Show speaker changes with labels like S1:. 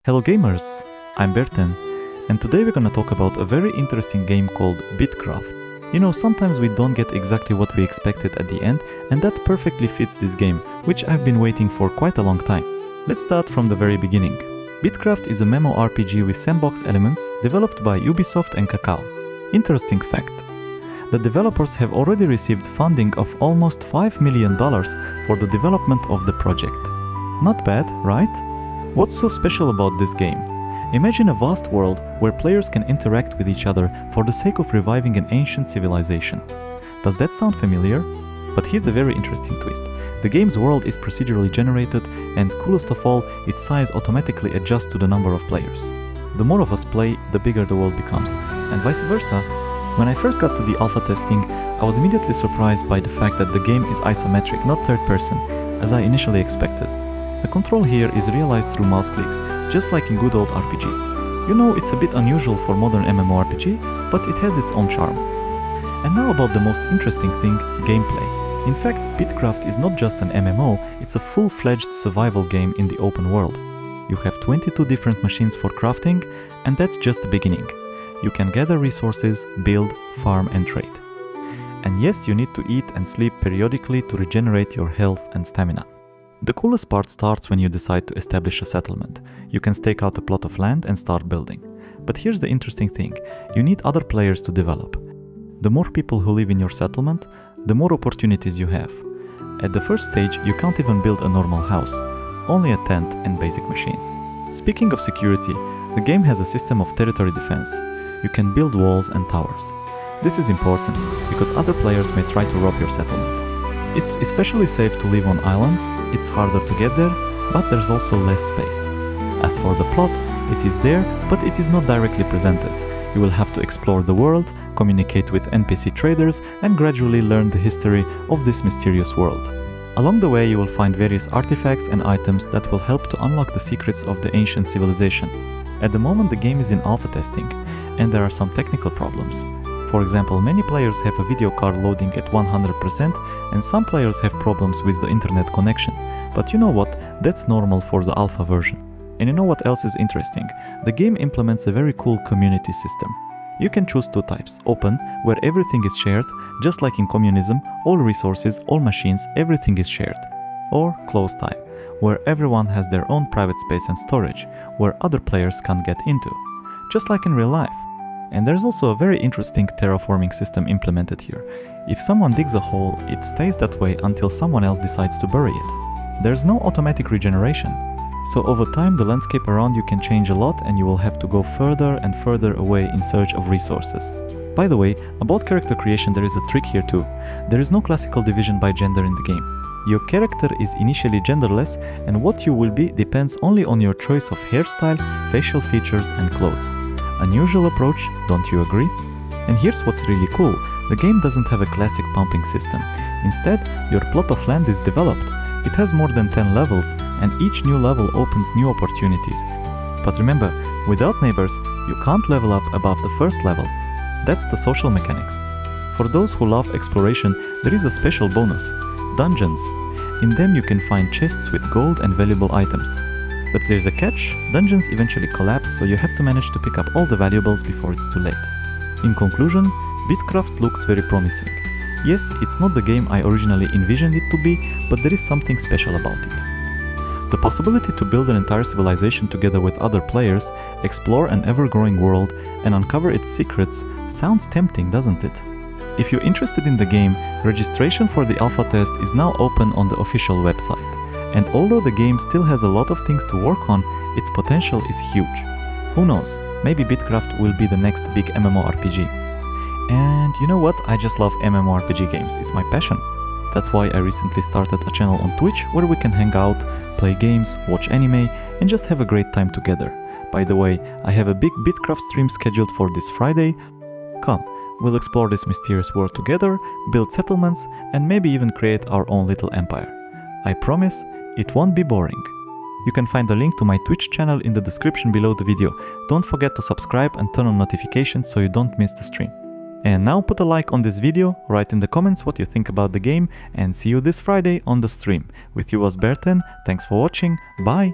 S1: Hello gamers, I'm BearTen, and today we're gonna talk about a very interesting game called BITCRAFT. You know, sometimes we don't get exactly what we expected at the end, and that perfectly fits this game, which I've been waiting for quite a long time. Let's start from the very beginning. BITCRAFT is a MMORPG with sandbox elements developed by Ubisoft and Kakao. Interesting fact. The developers have already received funding of almost $5 million for the development of the project. Not bad, right? What's so special about this game? Imagine a vast world where players can interact with each other for the sake of reviving an ancient civilization. Does that sound familiar? But here's a very interesting twist. The game's world is procedurally generated, and coolest of all, its size automatically adjusts to the number of players. The more of us play, the bigger the world becomes, and vice versa. When I first got to the alpha testing, I was immediately surprised by the fact that the game is isometric, not third person, as I initially expected. The control here is realized through mouse clicks, just like in good old RPGs. You know, it's a bit unusual for modern MMORPG, but it has its own charm. And now about the most interesting thing, gameplay. In fact, BITCRAFT is not just an MMO, it's a full-fledged survival game in the open world. You have 22 different machines for crafting, and that's just the beginning. You can gather resources, build, farm and trade. And yes, you need to eat and sleep periodically to regenerate your health and stamina. The coolest part starts when you decide to establish a settlement. You can stake out a plot of land and start building. But here's the interesting thing, you need other players to develop. The more people who live in your settlement, the more opportunities you have. At the first stage, you can't even build a normal house, only a tent and basic machines. Speaking of security, the game has a system of territory defense. You can build walls and towers. This is important, because other players may try to rob your settlement. It's especially safe to live on islands, it's harder to get there, but there's also less space. As for the plot, it is there, but it is not directly presented. You will have to explore the world, communicate with NPC traders, and gradually learn the history of this mysterious world. Along the way, you will find various artifacts and items that will help to unlock the secrets of the ancient civilization. At the moment, the game is in alpha testing, and there are some technical problems. For example, many players have a video card loading at 100%, and some players have problems with the internet connection. But you know what? That's normal for the alpha version. And you know what else is interesting? The game implements a very cool community system. You can choose two types: open, where everything is shared, just like in communism, all resources, all machines, everything is shared. Or closed type, where everyone has their own private space and storage, where other players can't get into. Just like in real life. And there's also a very interesting terraforming system implemented here. If someone digs a hole, it stays that way until someone else decides to bury it. There's no automatic regeneration. So over time, the landscape around you can change a lot, and you will have to go further and further away in search of resources. By the way, about character creation, there is a trick here too. There is no classical division by gender in the game. Your character is initially genderless, and what you will be depends only on your choice of hairstyle, facial features and clothes. Unusual approach, don't you agree? And here's what's really cool, the game doesn't have a classic pumping system. Instead, your plot of land is developed. It has more than 10 levels, and each new level opens new opportunities. But remember, without neighbors, you can't level up above the first level. That's the social mechanics. For those who love exploration, there is a special bonus, dungeons. In them you can find chests with gold and valuable items. But there's a catch, dungeons eventually collapse, so you have to manage to pick up all the valuables before it's too late. In conclusion, BITCRAFT looks very promising. Yes, it's not the game I originally envisioned it to be, but there is something special about it. The possibility to build an entire civilization together with other players, explore an ever-growing world, and uncover its secrets sounds tempting, doesn't it? If you're interested in the game, registration for the alpha test is now open on the official website. And although the game still has a lot of things to work on, its potential is huge. Who knows, maybe BITCRAFT will be the next big MMORPG. And you know what, I just love MMORPG games, it's my passion. That's why I recently started a channel on Twitch where we can hang out, play games, watch anime, and just have a great time together. By the way, I have a big BITCRAFT stream scheduled for this Friday. Come, we'll explore this mysterious world together, build settlements, and maybe even create our own little empire. I promise, it won't be boring. You can find a link to my Twitch channel in the description below the video. Don't forget to subscribe and turn on notifications so you don't miss the stream. And now put a like on this video, write in the comments what you think about the game, and see you this Friday on the stream. With you was BearTen, thanks for watching, bye!